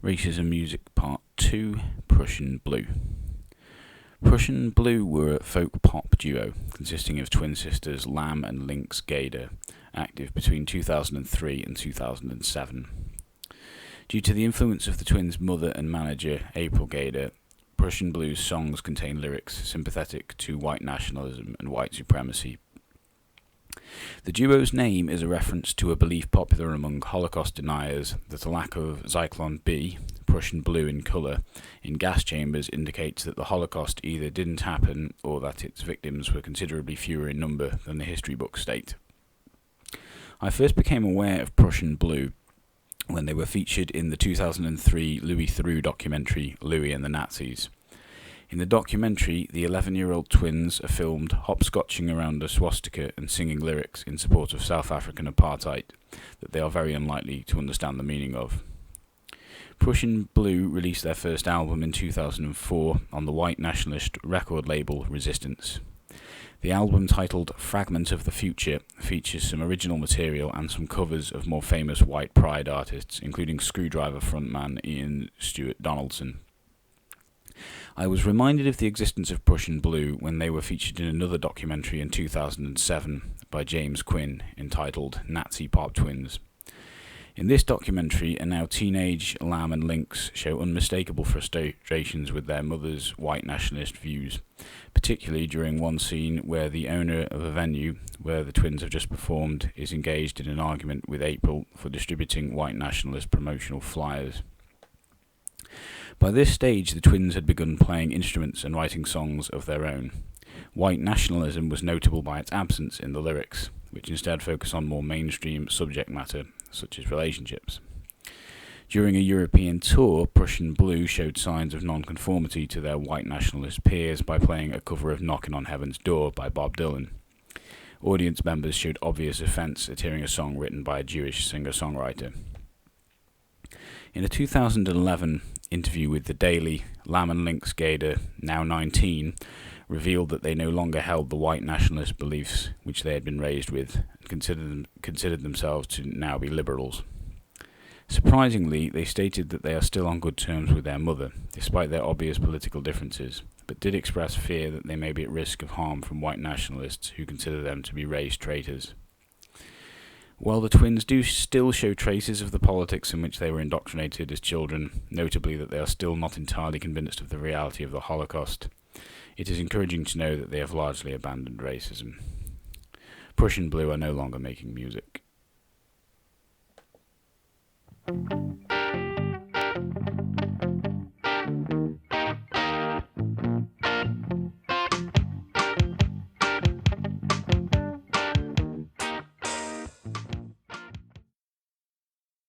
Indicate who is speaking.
Speaker 1: Racism Music Part 2, Prussian Blue. Prussian Blue were a folk pop duo consisting of twin sisters Lam and Lynx Gader, active between 2003 and 2007. Due to the influence of the twins' mother and manager, April Gader, Prussian Blue's songs contain lyrics sympathetic to white nationalism and white supremacy. The duo's name is a reference to a belief popular among Holocaust deniers that a lack of Zyklon B, Prussian blue in colour, in gas chambers indicates that the Holocaust either didn't happen or that its victims were considerably fewer in number than the history books state. I first became aware of Prussian Blue when they were featured in the 2003 Louis Theroux documentary Louis and the Nazis. In the documentary, the 11-year-old twins are filmed hopscotching around a swastika and singing lyrics in support of South African apartheid that they are very unlikely to understand the meaning of. Prussian Blue released their first album in 2004 on the white nationalist record label Resistance. The album, titled Fragment of the Future, features some original material and some covers of more famous white pride artists, including Screwdriver frontman Ian Stewart Donaldson. I was reminded of the existence of Prussian Blue when they were featured in another documentary in 2007 by James Quinn entitled Nazi Pop Twins. In this documentary, a now teenage Lam and Lynx show unmistakable frustrations with their mother's white nationalist views, particularly during one scene where the owner of a venue where the twins have just performed is engaged in an argument with April for distributing white nationalist promotional flyers. By this stage, the twins had begun playing instruments and writing songs of their own. White nationalism was notable by its absence in the lyrics, which instead focus on more mainstream subject matter, such as relationships. During a European tour, Prussian Blue showed signs of nonconformity to their white nationalist peers by playing a cover of Knockin' on Heaven's Door by Bob Dylan. Audience members showed obvious offence at hearing a song written by a Jewish singer-songwriter. In a 2011 interview with The Daily, Lam and Lynx Gader, now 19, revealed that they no longer held the white nationalist beliefs which they had been raised with, and considered themselves to now be liberals. Surprisingly, they stated that they are still on good terms with their mother, despite their obvious political differences, but did express fear that they may be at risk of harm from white nationalists who consider them to be race traitors. While the twins do still show traces of the politics in which they were indoctrinated as children, notably that they are still not entirely convinced of the reality of the Holocaust, it is encouraging to know that they have largely abandoned racism. Prussian Blue are no longer making music.